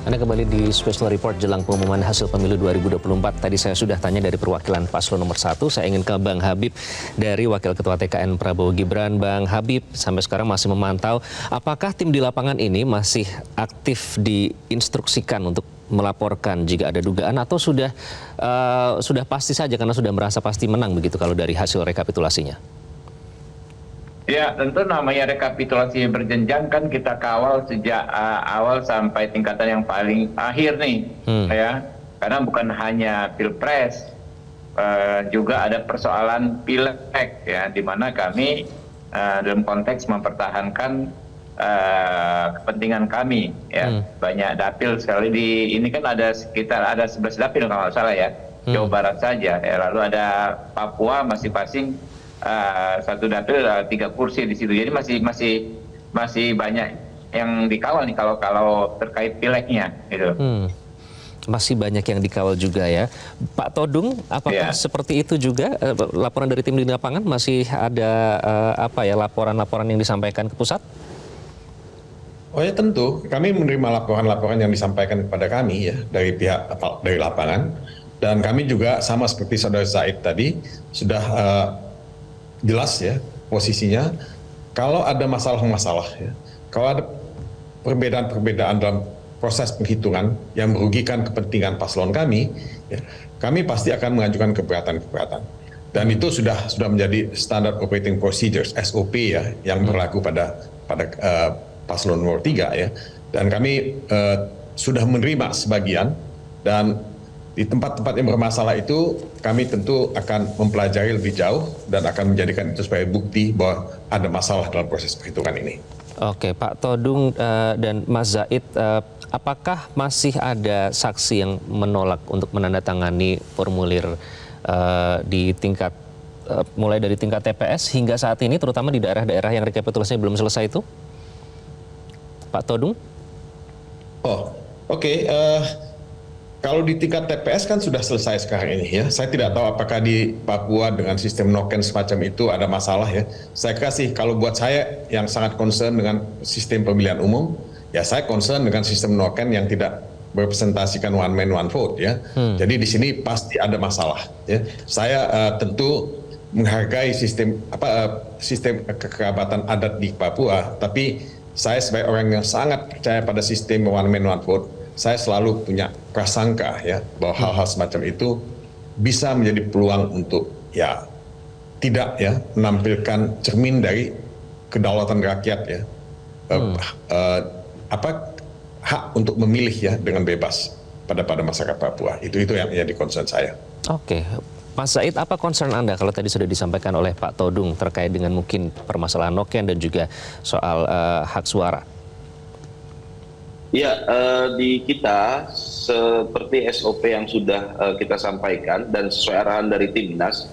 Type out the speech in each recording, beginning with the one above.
Anda kembali di Special Report jelang pengumuman hasil pemilu 2024. Tadi saya sudah tanya dari perwakilan paslon nomor 1. Saya ingin ke Bang Habib dari Wakil Ketua TKN Prabowo Gibran. Bang Habib, sampai sekarang masih memantau. Apakah tim di lapangan ini masih aktif diinstruksikan untuk melaporkan jika ada dugaan atau sudah pasti saja karena sudah merasa pasti menang begitu kalau dari hasil rekapitulasinya? Ya, tentu namanya rekapitulasi berjenjang kan kita kawal sejak awal sampai tingkatan yang paling akhir nih, ya. Karena bukan hanya pilpres, juga ada persoalan pileg, ya, di mana kami dalam konteks mempertahankan kepentingan kami, ya. Banyak dapil sekali di ini kan ada sekitar 11 dapil kalau nggak salah ya, Jawa Barat saja. Ya, lalu ada Papua masing-masing. Satu dapil 3 kursi di situ, jadi masih banyak yang dikawal nih kalau terkait pileknya, gitu. Masih banyak yang dikawal juga ya, Pak Todung. Apakah seperti itu juga laporan dari tim di lapangan? Masih ada laporan-laporan yang disampaikan ke pusat? Oh ya, tentu kami menerima laporan-laporan yang disampaikan kepada kami ya dari pihak dari lapangan, dan kami juga sama seperti saudara Zaid tadi sudah jelas ya posisinya. Kalau ada masalah-masalah ya, kalau ada perbedaan-perbedaan dalam proses penghitungan yang merugikan kepentingan paslon kami, ya, kami pasti akan mengajukan keberatan-keberatan. Dan itu sudah menjadi standard operating procedures (SOP) ya yang berlaku pada paslon nomor 3 ya. Dan kami sudah menerima sebagian, dan di tempat-tempat yang bermasalah itu kami tentu akan mempelajari lebih jauh dan akan menjadikan itu sebagai bukti bahwa ada masalah dalam proses perhitungan ini. Oke, Pak Todung dan Mas Zaid, apakah masih ada saksi yang menolak untuk menandatangani formulir di tingkat mulai dari tingkat TPS hingga saat ini, terutama di daerah-daerah yang rekapitulasinya belum selesai itu? Pak Todung? Oh, oke. Kalau di tingkat TPS kan sudah selesai sekarang ini ya. Saya tidak tahu apakah di Papua dengan sistem noken semacam itu ada masalah ya. Saya kasih, kalau buat saya yang sangat concern dengan sistem pemilihan umum, ya saya concern dengan sistem noken yang tidak merepresentasikan one man one vote ya. Jadi di sini pasti ada masalah ya. Saya tentu menghargai sistem kekerabatan adat di Papua, tapi saya sebagai orang yang sangat percaya pada sistem one man one vote, saya selalu punya prasangka ya bahwa hal-hal semacam itu bisa menjadi peluang untuk ya tidak ya menampilkan cermin dari kedaulatan rakyat ya, hak untuk memilih ya dengan bebas pada masyarakat Papua. Itu yang menjadi concern saya. Oke, Mas Zaid, apa concern Anda kalau tadi sudah disampaikan oleh Pak Todung terkait dengan mungkin permasalahan noken dan juga soal hak suara? Ya, di kita seperti SOP yang sudah kita sampaikan dan sesuai arahan dari Timnas,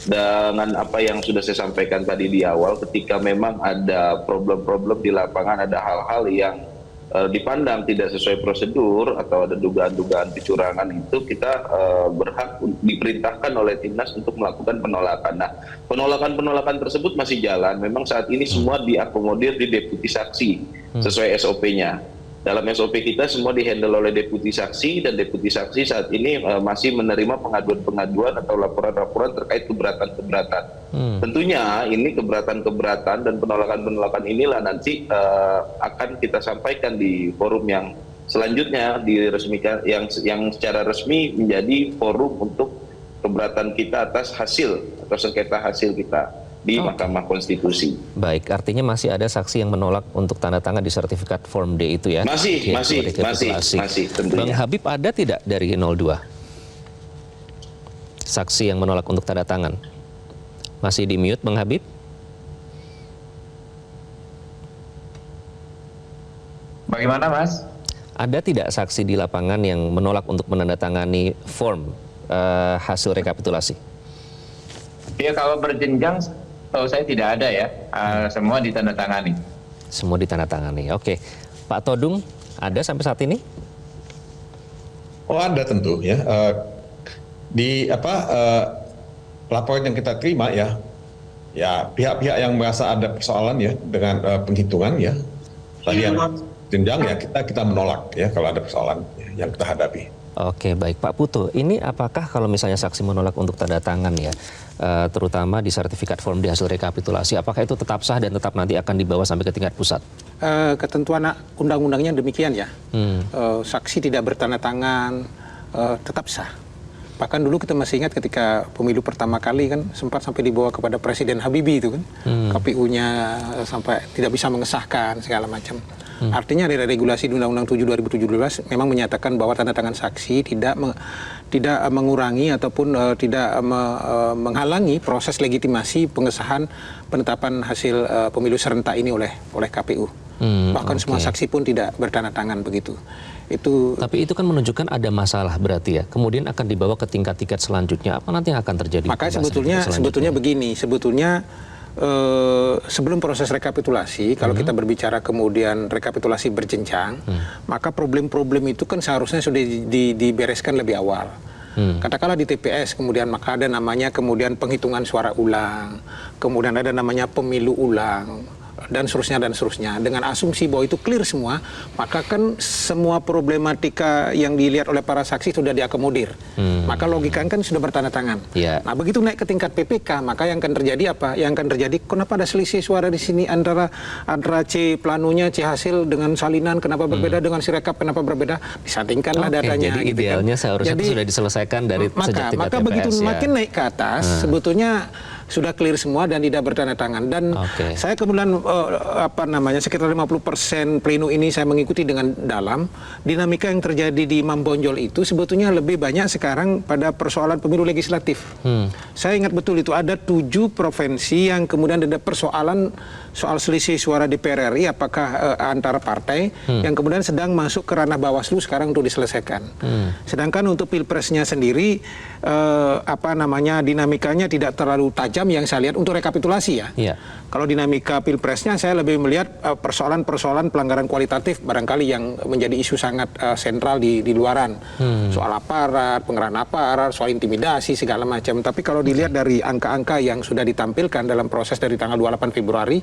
dengan apa yang sudah saya sampaikan tadi di awal, ketika memang ada problem-problem di lapangan, ada hal-hal yang dipandang tidak sesuai prosedur atau ada dugaan-dugaan kecurangan, itu kita berhak diperintahkan oleh Timnas untuk melakukan penolakan. Nah, penolakan tersebut masih jalan. Memang saat ini semua diakomodir di deputi saksi sesuai SOP-nya. Dalam SOP kita semua dihandle oleh deputi saksi, dan deputi saksi saat ini masih menerima pengaduan-pengaduan atau laporan-laporan terkait keberatan-keberatan. Tentunya ini keberatan-keberatan dan penolakan-penolakan inilah nanti akan kita sampaikan di forum yang selanjutnya diresmikan, yang secara resmi menjadi forum untuk keberatan kita atas hasil atau sengketa hasil kita di Mahkamah Konstitusi. Baik, artinya masih ada saksi yang menolak untuk tanda tangan di sertifikat Form D itu ya? Masih tentunya. Bang Habib, ada tidak dari 02 saksi yang menolak untuk tanda tangan? Masih di mute, Bang Habib? Bagaimana, Mas? Ada tidak saksi di lapangan yang menolak untuk menandatangani form hasil rekapitulasi? Ya, kalau berjenjang, tahu saya tidak ada ya, semua ditandatangani. Semua ditandatangani, oke. Pak Todung, ada sampai saat ini? Oh, ada tentu ya. Laporan yang kita terima ya pihak-pihak yang merasa ada persoalan ya dengan penghitungan ya. Tadi yang jenjang ya kita menolak ya kalau ada persoalan yang kita hadapi. Oke, baik Pak Putu. Ini apakah kalau misalnya saksi menolak untuk tanda tangan ya, terutama di sertifikat form di hasil rekapitulasi, apakah itu tetap sah dan tetap nanti akan dibawa sampai ke tingkat pusat? Ketentuan undang-undangnya demikian ya. Saksi tidak bertanda tangan tetap sah. Bahkan dulu kita masih ingat ketika pemilu pertama kali kan sempat sampai dibawa kepada Presiden Habibie itu kan, KPU-nya sampai tidak bisa mengesahkan segala macam. Artinya dari regulasi di Undang-Undang 7 2017 memang menyatakan bahwa tanda tangan saksi tidak mengurangi ataupun tidak menghalangi proses legitimasi pengesahan penetapan hasil pemilu serentak ini oleh KPU. Bahkan semua saksi pun tidak bertanda tangan begitu. Tapi itu kan menunjukkan ada masalah berarti ya. Kemudian akan dibawa ke tingkat-tingkat selanjutnya. Apa nanti yang akan terjadi? Makanya sebetulnya begini, sebelum proses rekapitulasi, kalau kita berbicara kemudian rekapitulasi berjenjang, maka problem-problem itu kan seharusnya sudah dibereskan lebih awal. Katakanlah di TPS, kemudian maka ada namanya kemudian penghitungan suara ulang, kemudian ada namanya pemilu ulang, dan seterusnya. Dengan asumsi bahwa itu clear semua, maka kan semua problematika yang dilihat oleh para saksi sudah diakomodir. Maka logika kan sudah bertanda tangan. Nah, begitu naik ke tingkat PPK, maka yang akan terjadi apa? Yang akan terjadi, kenapa ada selisih suara di sini antara C planonya, C hasil dengan salinan, kenapa berbeda dengan Sirekap, kenapa berbeda? Disandingkanlah datanya. Jadi gitu idealnya kan. seharusnya itu sudah diselesaikan dari sejak tingkat maka TPS, begitu ya. makin naik ke atas, sebetulnya sudah clear semua dan tidak bertanda tangan. Dan saya kemudian sekitar 50% pleno ini saya mengikuti dengan dalam. Dinamika yang terjadi di Imam Bonjol itu sebetulnya lebih banyak sekarang pada persoalan pemilu legislatif. Saya ingat betul itu ada 7 provinsi yang kemudian ada persoalan soal selisih suara DPR RI apakah antara partai yang kemudian sedang masuk ke ranah Bawaslu sekarang untuk diselesaikan. Sedangkan untuk Pilpresnya sendiri dinamikanya tidak terlalu tajam yang saya lihat untuk rekapitulasi ya. Kalau dinamika Pilpresnya saya lebih melihat persoalan-persoalan pelanggaran kualitatif barangkali yang menjadi isu sangat sentral di luaran. Soal aparat, pengerahan aparat, soal intimidasi segala macam. Tapi kalau dilihat dari angka-angka yang sudah ditampilkan dalam proses dari tanggal 28 Februari,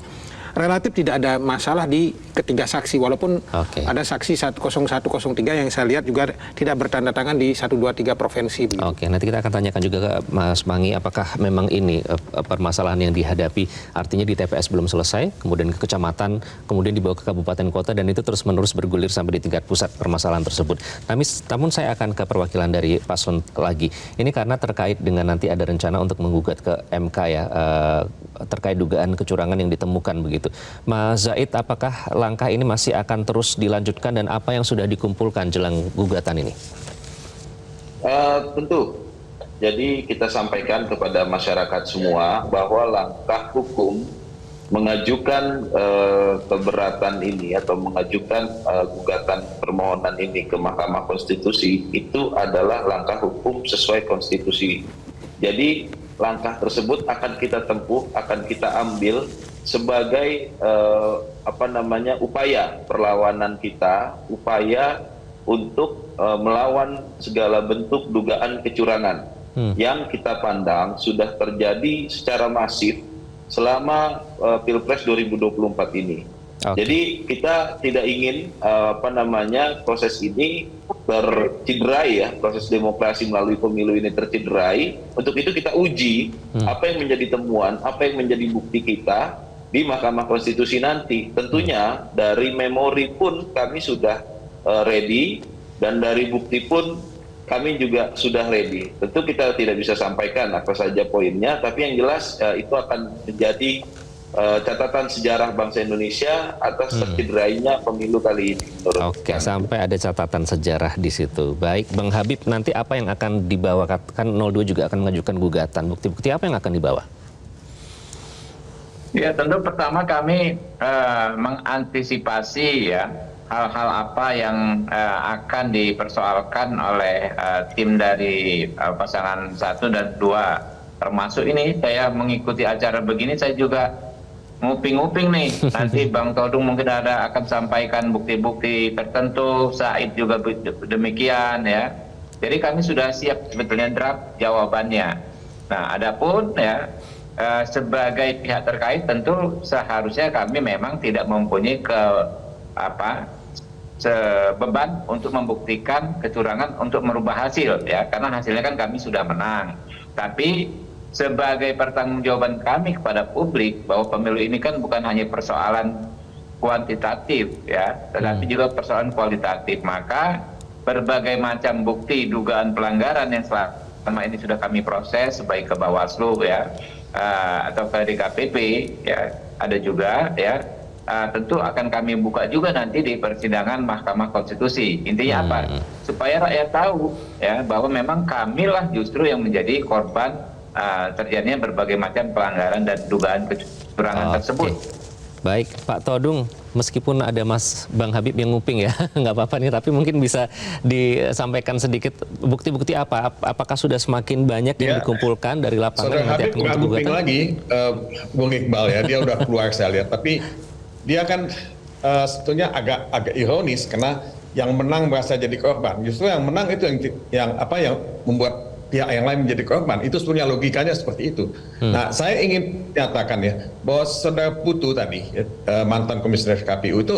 relatif tidak ada masalah di ketiga saksi, walaupun ada saksi 10103 yang saya lihat juga tidak bertanda tangan di 123 provinsi. Nanti kita akan tanyakan juga ke Mas Mangi apakah memang ini permasalahan yang dihadapi artinya di TPS belum selesai, kemudian ke kecamatan, kemudian dibawa ke kabupaten kota dan itu terus-menerus bergulir sampai di tingkat pusat permasalahan tersebut. Namun saya akan ke perwakilan dari paslon lagi. Ini karena terkait dengan nanti ada rencana untuk menggugat ke MK ya terkait dugaan kecurangan yang ditemukan begitu. Mas Zaid, apakah langkah ini masih akan terus dilanjutkan dan apa yang sudah dikumpulkan jelang gugatan ini? Tentu. Jadi kita sampaikan kepada masyarakat semua bahwa langkah hukum mengajukan keberatan ini atau mengajukan gugatan permohonan ini ke Mahkamah Konstitusi itu adalah langkah hukum sesuai konstitusi. Jadi langkah tersebut akan kita tempuh, akan kita ambil sebagai upaya perlawanan kita, upaya untuk melawan segala bentuk dugaan kecurangan yang kita pandang sudah terjadi secara masif selama Pilpres 2024 ini. Jadi kita tidak ingin proses ini tercederai ya, proses demokrasi melalui pemilu ini tercederai. Untuk itu kita uji apa yang menjadi temuan, apa yang menjadi bukti kita di Mahkamah Konstitusi nanti. Tentunya dari memori pun kami sudah ready dan dari bukti pun kami juga sudah ready. Tentu kita tidak bisa sampaikan apa saja poinnya, tapi yang jelas itu akan menjadi catatan sejarah bangsa Indonesia atas tercederainya pemilu kali ini. Sampai ada catatan sejarah di situ. Baik, Bang Habib, nanti apa yang akan dibawa? Kan 02 juga akan mengajukan gugatan. Bukti-bukti apa yang akan dibawa? Ya, tentu pertama kami mengantisipasi ya hal-hal apa yang akan dipersoalkan oleh tim dari pasangan 1 dan 2. Termasuk ini saya mengikuti acara begini, saya juga nguping-nguping nih. Nanti Bang Todung mungkin akan sampaikan bukti-bukti tertentu, Said juga demikian ya. Jadi kami sudah siap sebetulnya draft jawabannya. Nah, adapun ya sebagai pihak terkait tentu seharusnya kami memang tidak mempunyai beban untuk membuktikan kecurangan untuk merubah hasil ya, karena hasilnya kan kami sudah menang. Tapi sebagai pertanggungjawaban kami kepada publik bahwa pemilu ini kan bukan hanya persoalan kuantitatif ya, tetapi juga persoalan kualitatif. Maka berbagai macam bukti dugaan pelanggaran yang selama ini sudah kami proses baik ke Bawaslu ya atau ke DKPP ya, ada juga ya. Tentu akan kami buka juga nanti di persidangan Mahkamah Konstitusi. Intinya apa? Supaya rakyat tahu ya bahwa memang kamilah justru yang menjadi korban terjadinya berbagai macam pelanggaran dan dugaan kecurangan tersebut. Baik, Pak Todung, meskipun ada Bang Habib yang nguping ya, nggak apa-apa nih, tapi mungkin bisa disampaikan sedikit bukti-bukti apa? Apakah sudah semakin banyak yang dikumpulkan dari lapangan? Saudara Habib nggak nguping lagi, Bung Iqbal ya, dia udah keluar saya lihat, tapi dia kan sebetulnya agak ironis karena yang menang merasa jadi korban. Justru yang menang itu yang membuat pihak yang lain menjadi korban. Itu sebetulnya logikanya seperti itu. Nah, saya ingin nyatakan ya bahwa Saudara Putu tadi mantan komisioner KPU itu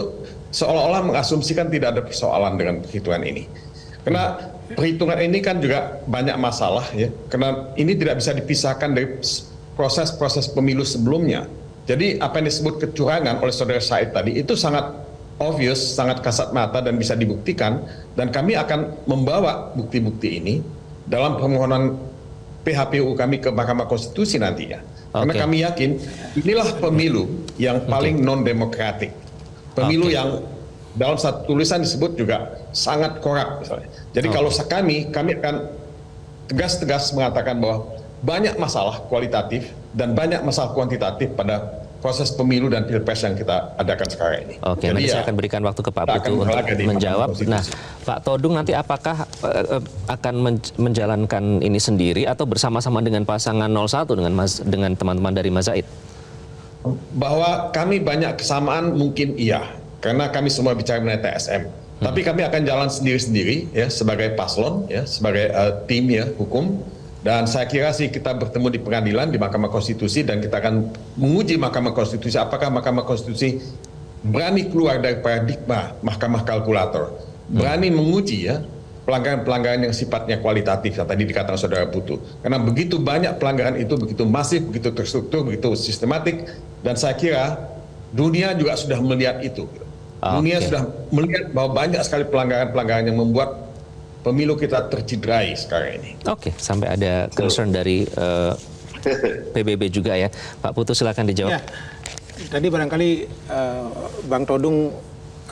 seolah-olah mengasumsikan tidak ada persoalan dengan perhitungan ini. Karena perhitungan ini kan juga banyak masalah ya. Karena ini tidak bisa dipisahkan dari proses-proses pemilu sebelumnya. Jadi apa yang disebut kecurangan oleh Saudara Said tadi itu sangat obvious, sangat kasat mata dan bisa dibuktikan, dan kami akan membawa bukti-bukti ini dalam permohonan PHPU kami ke Mahkamah Konstitusi nantinya. Karena kami yakin inilah pemilu yang paling non-demokratik. Pemilu yang dalam satu tulisan disebut juga sangat korup misalnya. Jadi kalau kami akan tegas-tegas mengatakan bahwa banyak masalah kualitatif dan banyak masalah kuantitatif pada proses pemilu dan pilpres yang kita adakan sekarang ini. Oke, nanti saya akan berikan waktu ke Pak Putu untuk menjawab. Nah, Pak Todung nanti apakah akan menjalankan ini sendiri atau bersama-sama dengan pasangan 01 dengan teman-teman dari Mas Zaid? Bahwa kami banyak kesamaan mungkin iya, karena kami semua bicara mengenai TSM. Tapi kami akan jalan sendiri-sendiri ya sebagai paslon ya, sebagai tim ya hukum. Dan saya kira sih kita bertemu di pengadilan di Mahkamah Konstitusi dan kita akan menguji Mahkamah Konstitusi apakah Mahkamah Konstitusi berani keluar dari paradigma Mahkamah Kalkulator, berani menguji ya pelanggaran-pelanggaran yang sifatnya kualitatif yang tadi dikatakan Saudara Putu. Karena begitu banyak pelanggaran itu, begitu masif, begitu terstruktur, begitu sistematik, dan saya kira dunia juga sudah melihat itu. Dunia sudah melihat bahwa banyak sekali pelanggaran-pelanggaran yang membuat pemilu kita tercidrai sekarang ini. Oke, sampai ada concern dari PBB juga ya. Pak Putu silakan dijawab. Ya, tadi barangkali Bang Todung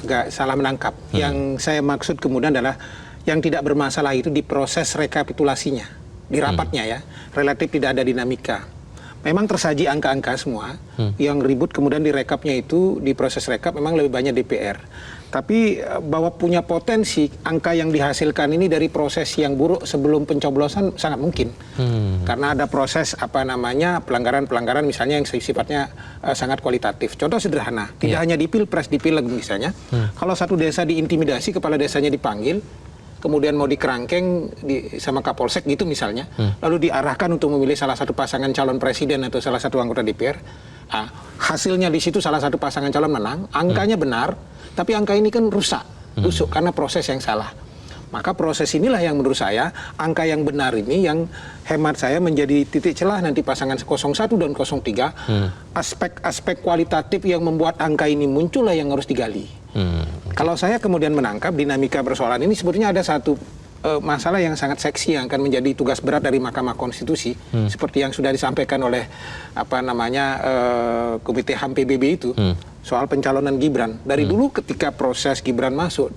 agak salah menangkap. Yang saya maksud kemudian adalah yang tidak bermasalah itu di proses rekapitulasinya, di rapatnya ya, relatif tidak ada dinamika. Memang tersaji angka-angka semua, yang ribut kemudian di rekapnya itu, di proses rekap memang lebih banyak DPR. Tapi bahwa punya potensi angka yang dihasilkan ini dari proses yang buruk sebelum pencoblosan sangat mungkin. Karena ada proses pelanggaran-pelanggaran misalnya yang sifatnya sangat kualitatif. Contoh sederhana, tidak hanya di Pilpres, di Pileg misalnya. Kalau satu desa diintimidasi, kepala desanya dipanggil, kemudian mau dikerangkeng sama Kapolsek gitu misalnya, lalu diarahkan untuk memilih salah satu pasangan calon presiden atau salah satu anggota DPR. Hasilnya di situ salah satu pasangan calon menang, angkanya benar, tapi angka ini kan rusak karena proses yang salah. Maka proses inilah yang menurut saya, angka yang benar ini yang hemat saya menjadi titik celah nanti pasangan 01 dan 03, aspek-aspek kualitatif yang membuat angka ini muncullah yang harus digali. Kalau saya kemudian menangkap dinamika persoalan ini, sebetulnya ada satu masalah yang sangat seksi yang akan menjadi tugas berat dari Mahkamah Konstitusi, seperti yang sudah disampaikan oleh Komite HAM PBB itu, soal pencalonan Gibran. Dari dulu ketika proses Gibran masuk,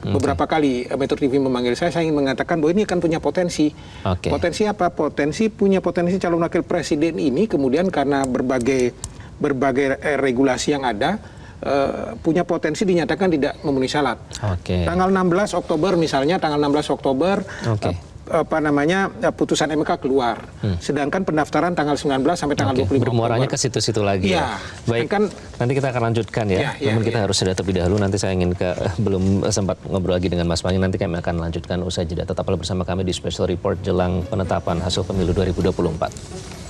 beberapa kali Metro TV memanggil saya ingin mengatakan bahwa ini akan punya potensi. Potensi apa? Punya potensi calon wakil presiden ini kemudian karena berbagai regulasi yang ada, punya potensi dinyatakan tidak memenuhi syarat. Tanggal 16 Oktober misalnya, putusan MK keluar. Sedangkan pendaftaran tanggal 19 sampai tanggal 25 Bermuaranya ke situ-situ lagi ya. Baik, nanti kita akan lanjutkan ya. Namun kita harus sudah terlebih dahulu. Nanti saya ingin belum sempat ngobrol lagi dengan Mas Pangi. Nanti kami akan lanjutkan usai jeda. Tetaplah bersama kami di Special Report jelang penetapan hasil pemilu 2024.